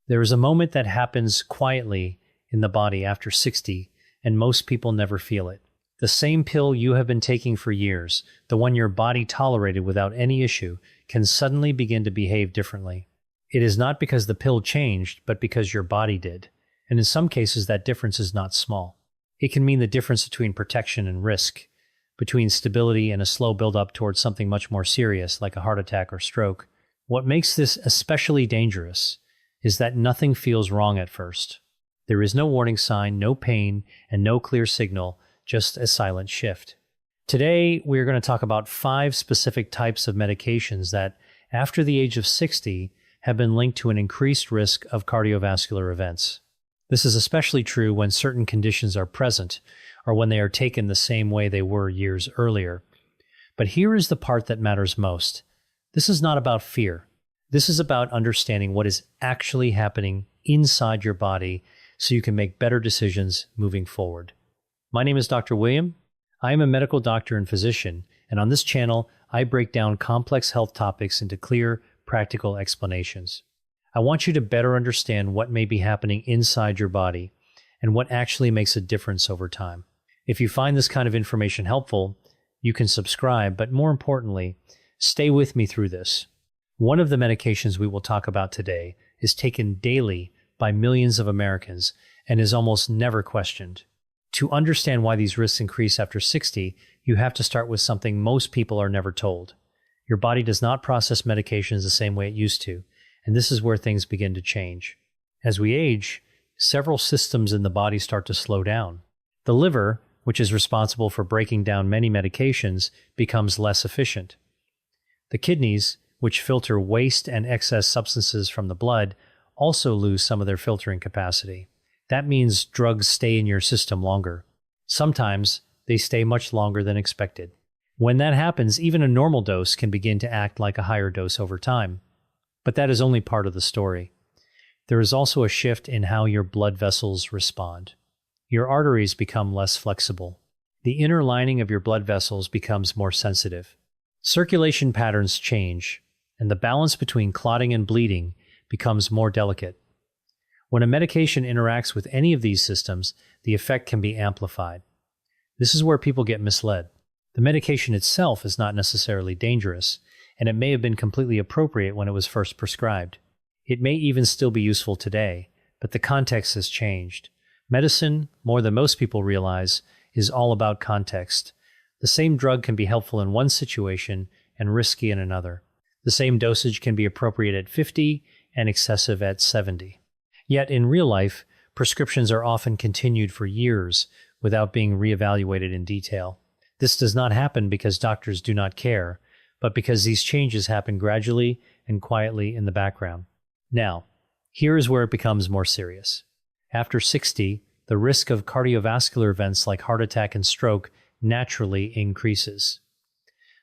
There is a moment that happens quietly in the body after 60, and most people never feel it. The same pill you have been taking for years, the one your body tolerated without any issue, can suddenly begin to behave differently. It is not because the pill changed, but because your body did. And in some cases, that difference is not small. It can mean the difference between protection and risk, between stability and a slow buildup towards something much more serious, like a heart attack or stroke. What makes this especially dangerous is that nothing feels wrong at first. There is no warning sign, no pain, and no clear signal, just a silent shift. Today, we are going to talk about 5 specific types of medications that, after the age of 60, have been linked to an increased risk of cardiovascular events. This is especially true when certain conditions are present or when they are taken the same way they were years earlier. But here is the part that matters most. This is not about fear. This is about understanding what is actually happening inside your body so you can make better decisions moving forward. My name is Dr. William. I am a medical doctor and physician, and on this channel, I break down complex health topics into clear, practical explanations. I want you to better understand what may be happening inside your body and what actually makes a difference over time. If you find this kind of information helpful, you can subscribe, but more importantly, stay with me through this. One of the medications we will talk about today is taken daily by millions of Americans and is almost never questioned. To understand why these risks increase after 60, you have to start with something most people are never told. Your body does not process medications the same way it used to, and this is where things begin to change. As we age, several systems in the body start to slow down. The liver, which is responsible for breaking down many medications, becomes less efficient. The kidneys, which filter waste and excess substances from the blood, also lose some of their filtering capacity. That means drugs stay in your system longer. Sometimes they stay much longer than expected. When that happens, even a normal dose can begin to act like a higher dose over time. But that is only part of the story. There is also a shift in how your blood vessels respond. Your arteries become less flexible. The inner lining of your blood vessels becomes more sensitive. Circulation patterns change, and the balance between clotting and bleeding becomes more delicate. When a medication interacts with any of these systems, the effect can be amplified. This is where people get misled. The medication itself is not necessarily dangerous, and it may have been completely appropriate when it was first prescribed. It may even still be useful today, but the context has changed. Medicine, more than most people realize, is all about context. The same drug can be helpful in one situation and risky in another. The same dosage can be appropriate at 50 and excessive at 70. Yet in real life, prescriptions are often continued for years without being reevaluated in detail. This does not happen because doctors do not care, but because these changes happen gradually and quietly in the background. Now, here is where it becomes more serious. After 60, the risk of cardiovascular events like heart attack and stroke naturally increases.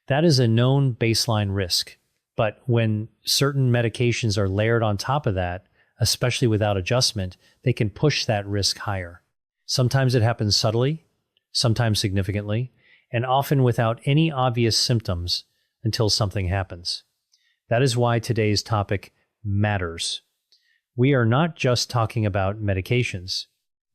That is a known baseline risk, but when certain medications are layered on top of that, especially without adjustment, they can push that risk higher. Sometimes it happens subtly, sometimes significantly, and often without any obvious symptoms until something happens. That is why today's topic matters. We are not just talking about medications.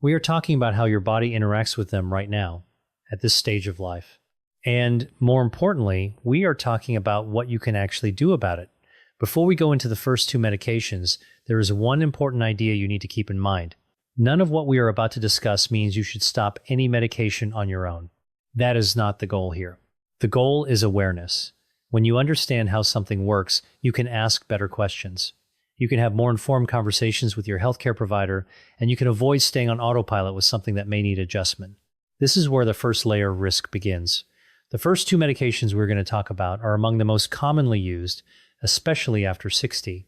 We are talking about how your body interacts with them right now, at this stage of life. And more importantly, we are talking about what you can actually do about it. Before we go into the first 2 medications, there is one important idea you need to keep in mind. None of what we are about to discuss means you should stop any medication on your own. That is not the goal here. The goal is awareness. When you understand how something works, you can ask better questions. You can have more informed conversations with your healthcare provider, and you can avoid staying on autopilot with something that may need adjustment. This is where the first layer of risk begins. The first 2 medications we're going to talk about are among the most commonly used, especially after 60.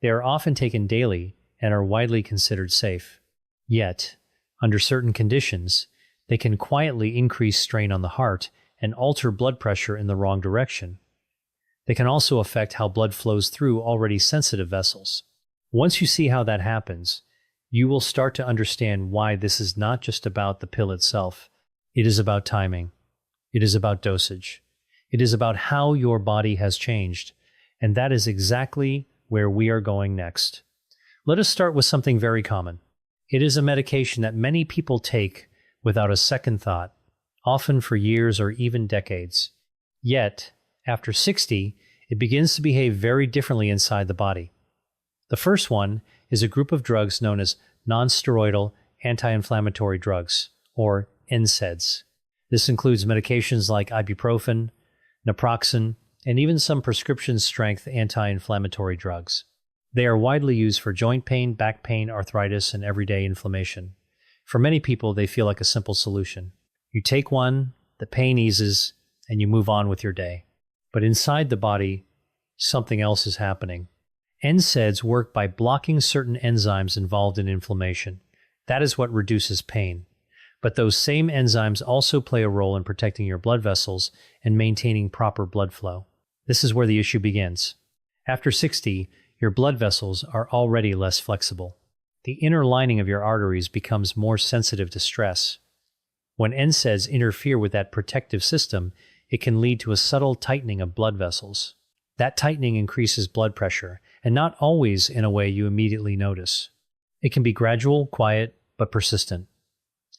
They are often taken daily and are widely considered safe. Yet, under certain conditions, they can quietly increase strain on the heart and alter blood pressure in the wrong direction. They can also affect how blood flows through already sensitive vessels. Once you see how that happens, you will start to understand why this is not just about the pill itself. It is about timing. It is about dosage. It is about how your body has changed. And that is exactly where we are going next. Let us start with something very common. It is a medication that many people take without a second thought, often for years or even decades. Yet, after 60, it begins to behave very differently inside the body. The first one is a group of drugs known as non-steroidal anti-inflammatory drugs, or NSAIDs. This includes medications like ibuprofen, naproxen, and even some prescription-strength anti-inflammatory drugs. They are widely used for joint pain, back pain, arthritis, and everyday inflammation. For many people, they feel like a simple solution. You take one, the pain eases, and you move on with your day. But inside the body, something else is happening. NSAIDs work by blocking certain enzymes involved in inflammation. That is what reduces pain. But those same enzymes also play a role in protecting your blood vessels and maintaining proper blood flow. This is where the issue begins. After 60, your blood vessels are already less flexible. The inner lining of your arteries becomes more sensitive to stress. When NSAIDs interfere with that protective system, it can lead to a subtle tightening of blood vessels. That tightening increases blood pressure, and not always in a way you immediately notice. It can be gradual, quiet, but persistent.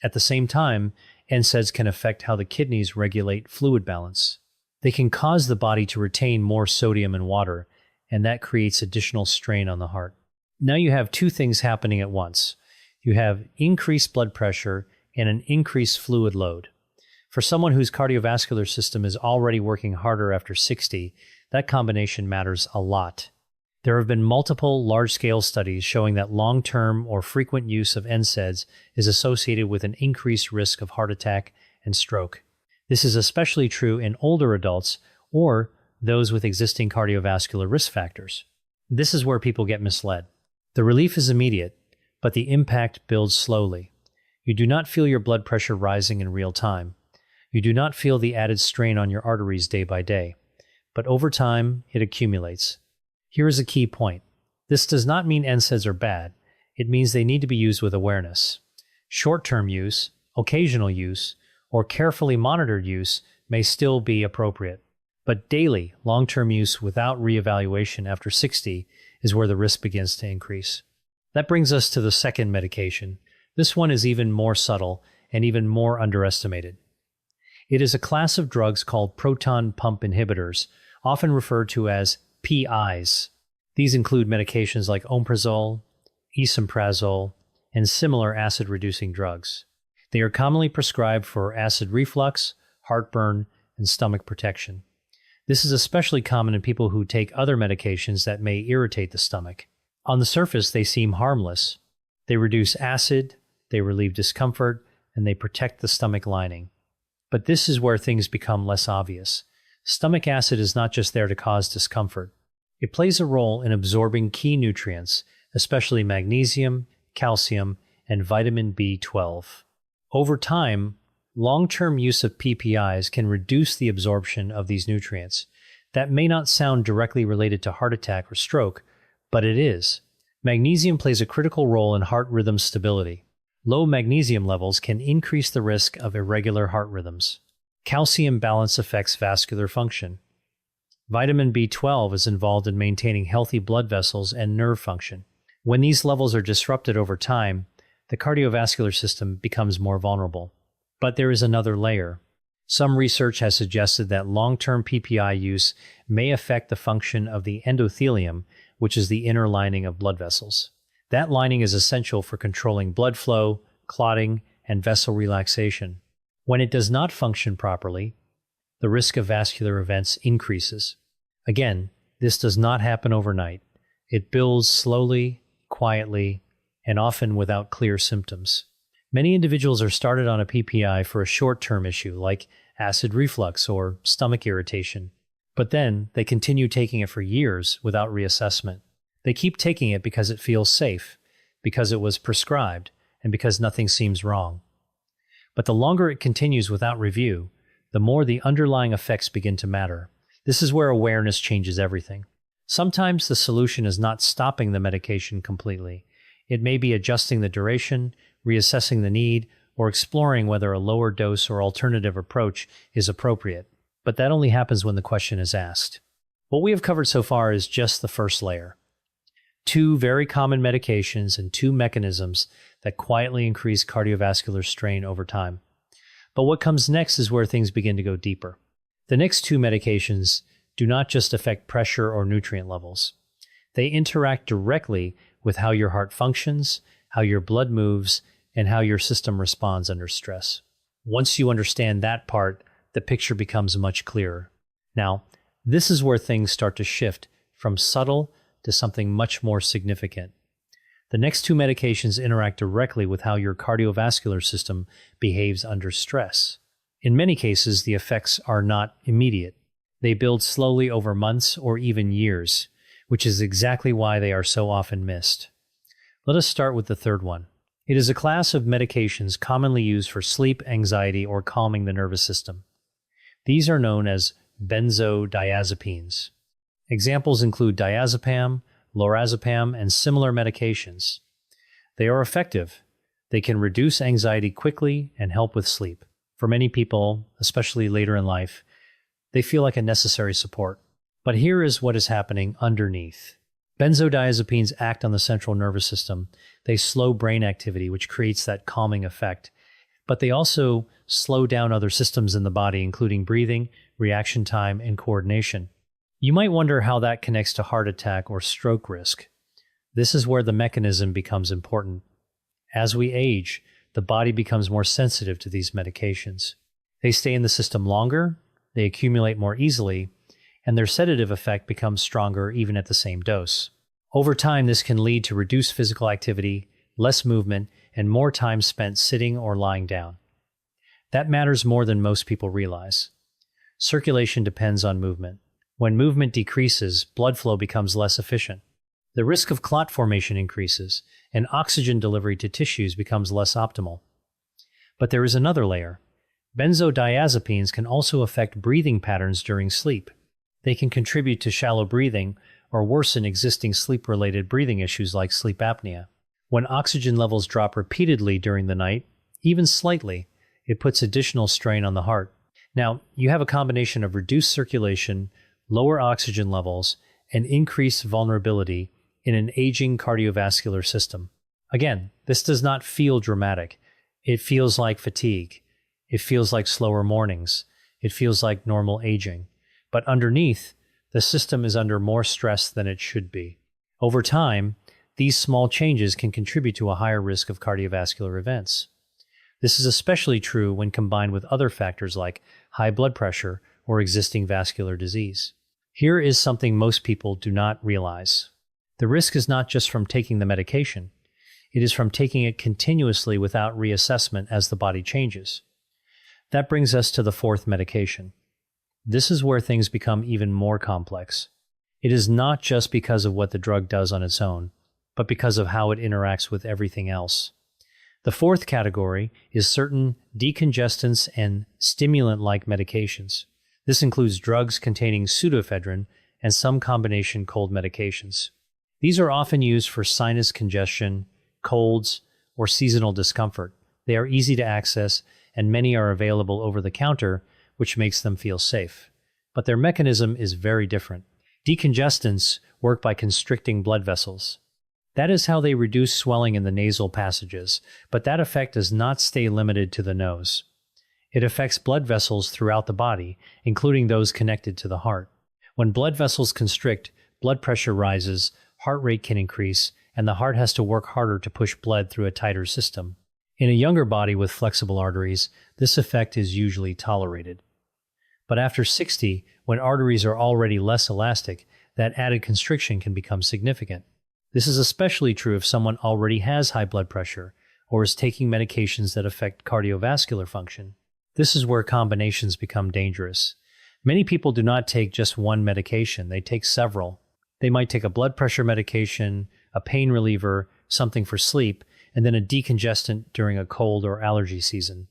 At the same time, NSAIDs can affect how the kidneys regulate fluid balance. They can cause the body to retain more sodium and water, and that creates additional strain on the heart. Now you have two things happening at once. You have increased blood pressure and an increased fluid load. For someone whose cardiovascular system is already working harder after 60, that combination matters a lot. There have been multiple large-scale studies showing that long-term or frequent use of NSAIDs is associated with an increased risk of heart attack and stroke. This is especially true in older adults or those with existing cardiovascular risk factors. This is where people get misled. The relief is immediate, but the impact builds slowly. You do not feel your blood pressure rising in real time. You do not feel the added strain on your arteries day by day. But over time, it accumulates. Here is a key point. This does not mean NSAIDs are bad. It means they need to be used with awareness. Short-term use, occasional use, or carefully monitored use may still be appropriate. But daily, long-term use without reevaluation after 60 is where the risk begins to increase. That brings us to the second medication. This one is even more subtle and even more underestimated. It is a class of drugs called proton pump inhibitors, often referred to as PIs. These include medications like omeprazole, esomeprazole, and similar acid-reducing drugs. They are commonly prescribed for acid reflux, heartburn, and stomach protection. This is especially common in people who take other medications that may irritate the stomach. On the surface, they seem harmless. They reduce acid, they relieve discomfort, and they protect the stomach lining. But this is where things become less obvious. Stomach acid is not just there to cause discomfort. It plays a role in absorbing key nutrients, especially magnesium, calcium, and vitamin B12. Over time, long-term use of PPIs can reduce the absorption of these nutrients. That may not sound directly related to heart attack or stroke, but it is. Magnesium plays a critical role in heart rhythm stability. Low magnesium levels can increase the risk of irregular heart rhythms. Calcium balance affects vascular function. Vitamin B12 is involved in maintaining healthy blood vessels and nerve function. When these levels are disrupted over time, the cardiovascular system becomes more vulnerable. But there is another layer. Some research has suggested that long-term PPI use may affect the function of the endothelium, which is the inner lining of blood vessels. That lining is essential for controlling blood flow, clotting, and vessel relaxation. When it does not function properly, the risk of vascular events increases. Again, this does not happen overnight. It builds slowly, quietly, and often without clear symptoms. Many individuals are started on a PPI for a short-term issue like acid reflux or stomach irritation, but then they continue taking it for years without reassessment. They keep taking it because it feels safe, because it was prescribed, and because nothing seems wrong. But the longer it continues without review, the more the underlying effects begin to matter. This is where awareness changes everything. Sometimes the solution is not stopping the medication completely. It may be adjusting the duration, reassessing the need, or exploring whether a lower dose or alternative approach is appropriate. But that only happens when the question is asked. What we have covered so far is just the first layer. Two very common medications and two mechanisms that quietly increase cardiovascular strain over time. But what comes next is where things begin to go deeper. The next two medications do not just affect pressure or nutrient levels. They interact directly with how your heart functions, how your blood moves, and how your system responds under stress. Once you understand that part, the picture becomes much clearer. Now, this is where things start to shift from subtle to something much more significant. The next two medications interact directly with how your cardiovascular system behaves under stress. In many cases, the effects are not immediate. They build slowly over months or even years, which is exactly why they are so often missed. Let us start with the third one. It is a class of medications commonly used for sleep, anxiety, or calming the nervous system. These are known as benzodiazepines. Examples include diazepam, lorazepam, and similar medications. They are effective. They can reduce anxiety quickly and help with sleep. For many people, especially later in life, they feel like a necessary support. But here is what is happening underneath. Benzodiazepines act on the central nervous system. They slow brain activity, which creates that calming effect. But they also slow down other systems in the body, including breathing, reaction time, and coordination. You might wonder how that connects to heart attack or stroke risk. This is where the mechanism becomes important. As we age, the body becomes more sensitive to these medications. They stay in the system longer, they accumulate more easily, and their sedative effect becomes stronger even at the same dose. Over time, this can lead to reduced physical activity, less movement, and more time spent sitting or lying down. That matters more than most people realize. Circulation depends on movement. When movement decreases, blood flow becomes less efficient. The risk of clot formation increases, and oxygen delivery to tissues becomes less optimal. But there is another layer. Benzodiazepines can also affect breathing patterns during sleep. They can contribute to shallow breathing or worsen existing sleep-related breathing issues like sleep apnea. When oxygen levels drop repeatedly during the night, even slightly, it puts additional strain on the heart. Now, you have a combination of reduced circulation, lower oxygen levels, and increased vulnerability in an aging cardiovascular system. Again, this does not feel dramatic. It feels like fatigue. It feels like slower mornings. It feels like normal aging. But underneath, the system is under more stress than it should be. Over time, these small changes can contribute to a higher risk of cardiovascular events. This is especially true when combined with other factors like high blood pressure or existing vascular disease. Here is something most people do not realize. The risk is not just from taking the medication. It is from taking it continuously without reassessment as the body changes. That brings us to the fourth medication. This is where things become even more complex. It is not just because of what the drug does on its own, but because of how it interacts with everything else. The fourth category is certain decongestants and stimulant-like medications. This includes drugs containing pseudoephedrine and some combination cold medications. These are often used for sinus congestion, colds, or seasonal discomfort. They are easy to access, and many are available over the counter, which makes them feel safe. But their mechanism is very different. Decongestants work by constricting blood vessels. That is how they reduce swelling in the nasal passages, but that effect does not stay limited to the nose. It affects blood vessels throughout the body, including those connected to the heart. When blood vessels constrict, blood pressure rises, heart rate can increase, and the heart has to work harder to push blood through a tighter system. In a younger body with flexible arteries, this effect is usually tolerated. But after 60, when arteries are already less elastic, that added constriction can become significant. This is especially true if someone already has high blood pressure or is taking medications that affect cardiovascular function. This is where combinations become dangerous. Many people do not take just one medication, they take several. They might take a blood pressure medication, a pain reliever, something for sleep, and then a decongestant during a cold or allergy season.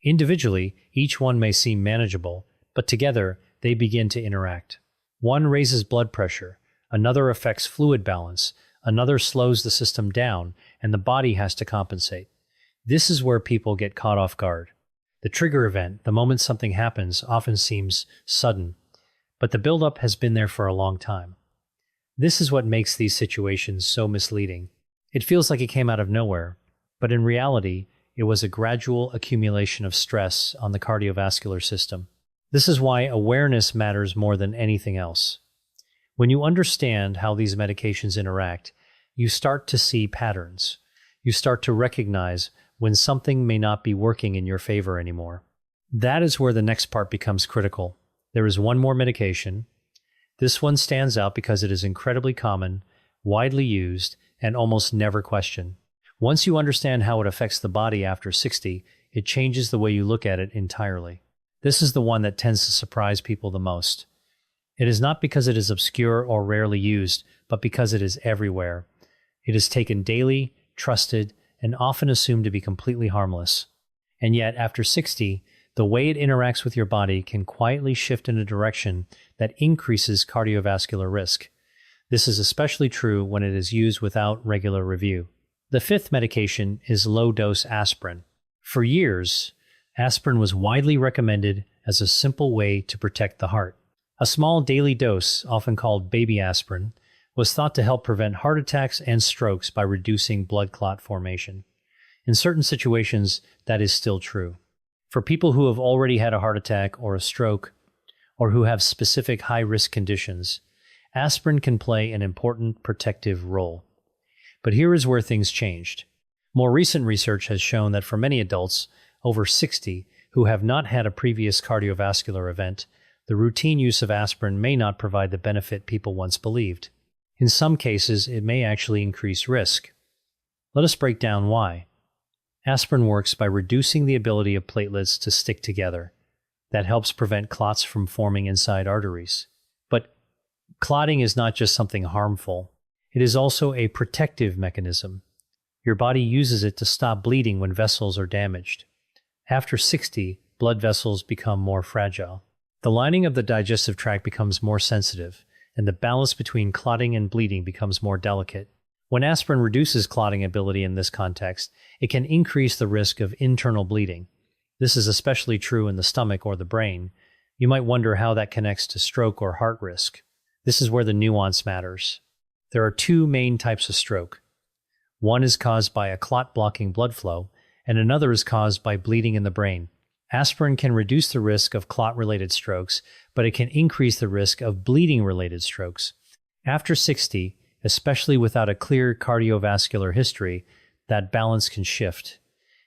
Individually, each one may seem manageable, but together they begin to interact. One raises blood pressure, another affects fluid balance, another slows the system down, and the body has to compensate. This is where people get caught off guard. The trigger event, the moment something happens, often seems sudden, but the buildup has been there for a long time. This is what makes these situations so misleading. It feels like it came out of nowhere, but in reality, it was a gradual accumulation of stress on the cardiovascular system. This is why awareness matters more than anything else. When you understand how these medications interact, you start to see patterns. You start to recognize when something may not be working in your favor anymore. That is where the next part becomes critical. There is one more medication. This one stands out because it is incredibly common, widely used, and almost never questioned. Once you understand how it affects the body after 60, it changes the way you look at it entirely. This is the one that tends to surprise people the most. It is not because it is obscure or rarely used, but because it is everywhere. It is taken daily, trusted, and often assumed to be completely harmless. And yet, after 60, the way it interacts with your body can quietly shift in a direction that increases cardiovascular risk. This is especially true when it is used without regular review. The fifth medication is low-dose aspirin. For years, aspirin was widely recommended as a simple way to protect the heart. A small daily dose, often called baby aspirin, was thought to help prevent heart attacks and strokes by reducing blood clot formation. In certain situations, that is still true. For people who have already had a heart attack or a stroke, or who have specific high-risk conditions, aspirin can play an important protective role. But here is where things changed. More recent research has shown that for many adults over 60 who have not had a previous cardiovascular event, the routine use of aspirin may not provide the benefit people once believed. In some cases, it may actually increase risk. Let us break down why. Aspirin works by reducing the ability of platelets to stick together. That helps prevent clots from forming inside arteries. But clotting is not just something harmful. It is also a protective mechanism. Your body uses it to stop bleeding when vessels are damaged. After 60, blood vessels become more fragile. The lining of the digestive tract becomes more sensitive, and the balance between clotting and bleeding becomes more delicate. When aspirin reduces clotting ability in this context, it can increase the risk of internal bleeding. This is especially true in the stomach or the brain. You might wonder how that connects to stroke or heart risk. This is where the nuance matters. There are two main types of stroke. One is caused by a clot blocking blood flow, and another is caused by bleeding in the brain. Aspirin can reduce the risk of clot-related strokes, but it can increase the risk of bleeding-related strokes. After 60, especially without a clear cardiovascular history, that balance can shift.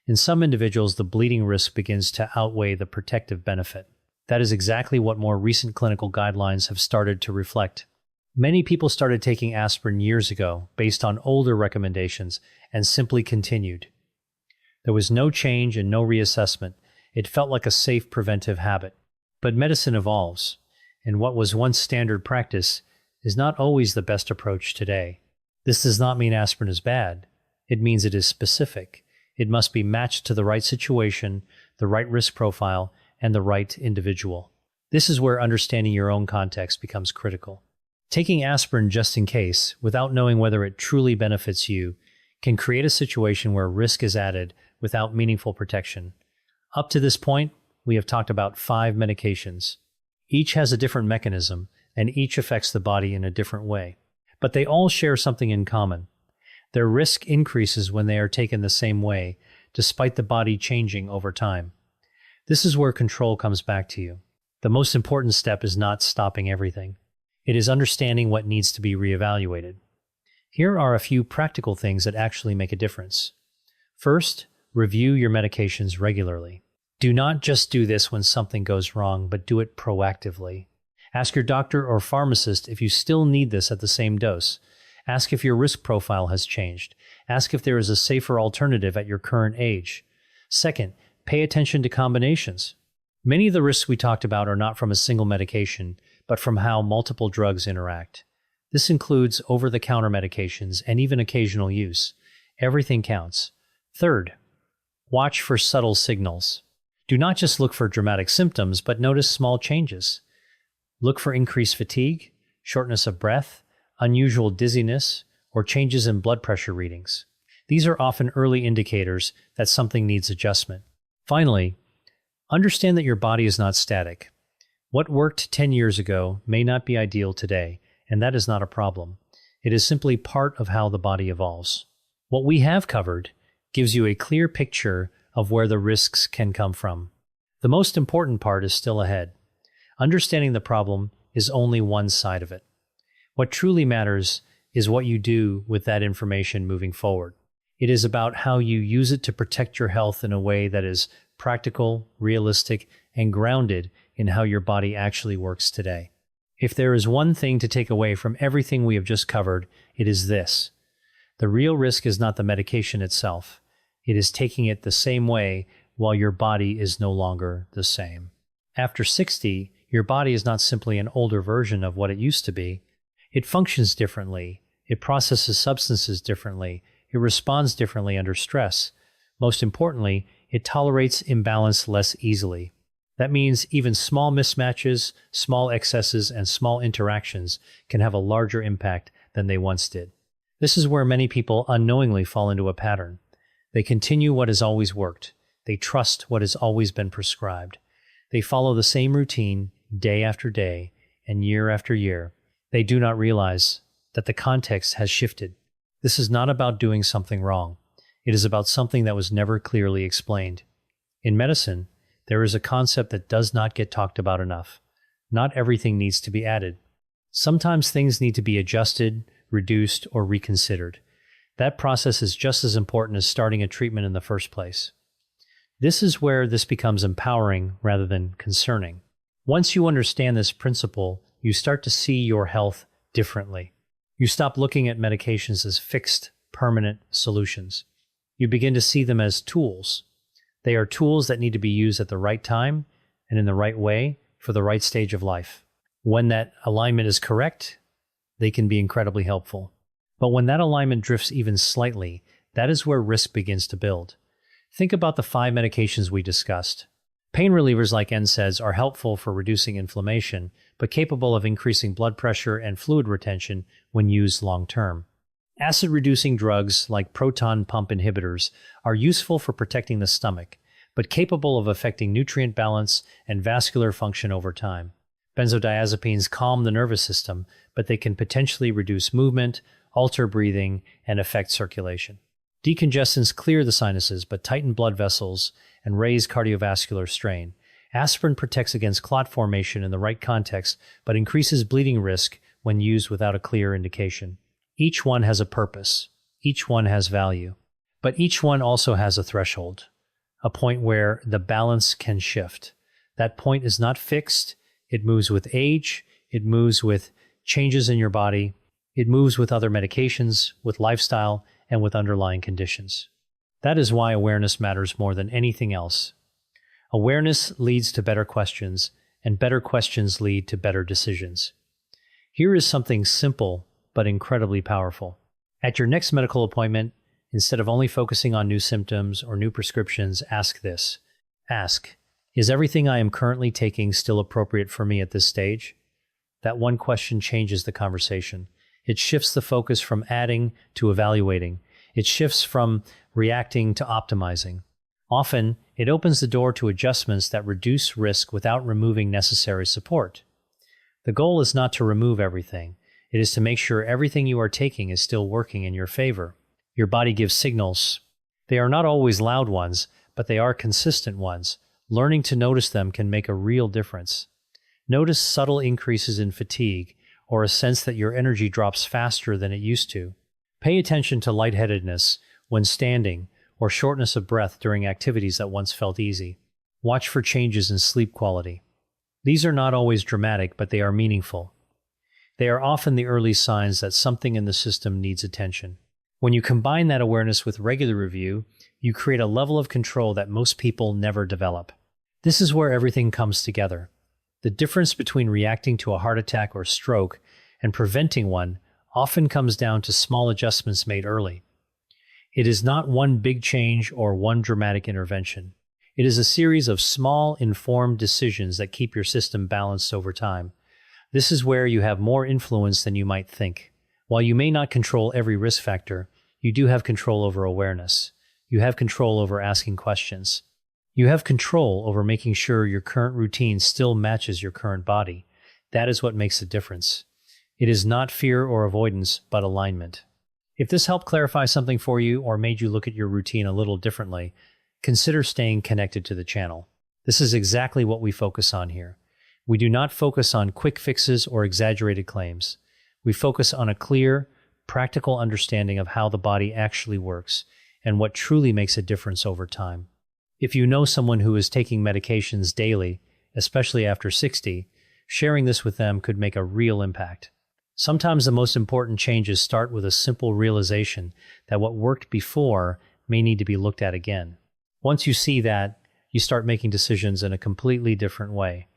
In some individuals, the bleeding risk begins to outweigh the protective benefit. That is exactly what more recent clinical guidelines have started to reflect. Many people started taking aspirin years ago based on older recommendations and simply continued. There was no change and no reassessment. It felt like a safe preventive habit. But medicine evolves, and what was once standard practice is not always the best approach today. This does not mean aspirin is bad. It means it is specific. It must be matched to the right situation, the right risk profile, and the right individual. This is where understanding your own context becomes critical. Taking aspirin just in case, without knowing whether it truly benefits you, can create a situation where risk is added without meaningful protection. Up to this point, we have talked about 5 medications. Each has a different mechanism, and each affects the body in a different way. But they all share something in common. Their risk increases when they are taken the same way, despite the body changing over time. This is where control comes back to you. The most important step is not stopping everything. It is understanding what needs to be reevaluated. Here are a few practical things that actually make a difference. First, review your medications regularly. Do not just do this when something goes wrong, but do it proactively. Ask your doctor or pharmacist if you still need this at the same dose. Ask if your risk profile has changed. Ask if there is a safer alternative at your current age. Second, pay attention to combinations. Many of the risks we talked about are not from a single medication, but from how multiple drugs interact. This includes over-the-counter medications and even occasional use. Everything counts. Third, watch for subtle signals. Do not just look for dramatic symptoms, but notice small changes. Look for increased fatigue, shortness of breath, unusual dizziness, or changes in blood pressure readings. These are often early indicators that something needs adjustment. Finally, understand that your body is not static. What worked 10 years ago may not be ideal today, and that is not a problem. It is simply part of how the body evolves. What we have covered gives you a clear picture of where the risks can come from. The most important part is still ahead. Understanding the problem is only one side of it. What truly matters is what you do with that information moving forward. It is about how you use it to protect your health in a way that is practical, realistic, and grounded in how your body actually works today. If there is one thing to take away from everything we have just covered, it is this. The real risk is not the medication itself. It is taking it the same way while your body is no longer the same. After 60, your body is not simply an older version of what it used to be. It functions differently. It processes substances differently. It responds differently under stress. Most importantly, it tolerates imbalance less easily. That means even small mismatches, small excesses, and small interactions can have a larger impact than they once did. This is where many people unknowingly fall into a pattern. They continue what has always worked. They trust what has always been prescribed. They follow the same routine day after day and year after year. They do not realize that the context has shifted. This is not about doing something wrong. It is about something that was never clearly explained. In medicine, there is a concept that does not get talked about enough. Not everything needs to be added. Sometimes things need to be adjusted, reduced, or reconsidered. That process is just as important as starting a treatment in the first place. This is where this becomes empowering rather than concerning. Once you understand this principle, you start to see your health differently. You stop looking at medications as fixed, permanent solutions. You begin to see them as tools. They are tools that need to be used at the right time and in the right way for the right stage of life. When that alignment is correct, they can be incredibly helpful. But when that alignment drifts even slightly, that is where risk begins to build. Think about the 5 medications we discussed. Pain relievers like NSAIDs are helpful for reducing inflammation, but capable of increasing blood pressure and fluid retention when used long-term. Acid-reducing drugs like proton pump inhibitors are useful for protecting the stomach, but capable of affecting nutrient balance and vascular function over time. Benzodiazepines calm the nervous system, but they can potentially reduce movement, alter breathing, and affect circulation. Decongestants clear the sinuses but tighten blood vessels and raise cardiovascular strain. Aspirin protects against clot formation in the right context but increases bleeding risk when used without a clear indication. Each one has a purpose. Each one has value. But each one also has a threshold, a point where the balance can shift. That point is not fixed. It moves with age. It moves with changes in your body. It moves with other medications, with lifestyle, and with underlying conditions. That is why awareness matters more than anything else. Awareness leads to better questions, and better questions lead to better decisions. Here is something simple but incredibly powerful. At your next medical appointment, instead of only focusing on new symptoms or new prescriptions, ask this. Ask, is everything I am currently taking still appropriate for me at this stage? That one question changes the conversation. It shifts the focus from adding to evaluating. It shifts from reacting to optimizing. Often, it opens the door to adjustments that reduce risk without removing necessary support. The goal is not to remove everything. It is to make sure everything you are taking is still working in your favor. Your body gives signals. They are not always loud ones, but they are consistent ones. Learning to notice them can make a real difference. Notice subtle increases in fatigue, or a sense that your energy drops faster than it used to. Pay attention to lightheadedness when standing, or shortness of breath during activities that once felt easy. Watch for changes in sleep quality. These are not always dramatic, but they are meaningful. They are often the early signs that something in the system needs attention. When you combine that awareness with regular review, you create a level of control that most people never develop. This is where everything comes together. The difference between reacting to a heart attack or stroke and preventing one often comes down to small adjustments made early. It is not one big change or one dramatic intervention. It is a series of small, informed decisions that keep your system balanced over time. This is where you have more influence than you might think. While you may not control every risk factor, you do have control over awareness. You have control over asking questions. You have control over making sure your current routine still matches your current body. That is what makes a difference. It is not fear or avoidance, but alignment. If this helped clarify something for you or made you look at your routine a little differently, consider staying connected to the channel. This is exactly what we focus on here. We do not focus on quick fixes or exaggerated claims. We focus on a clear, practical understanding of how the body actually works and what truly makes a difference over time. If you know someone who is taking medications daily, especially after 60, sharing this with them could make a real impact. Sometimes the most important changes start with a simple realization that what worked before may need to be looked at again. Once you see that, you start making decisions in a completely different way.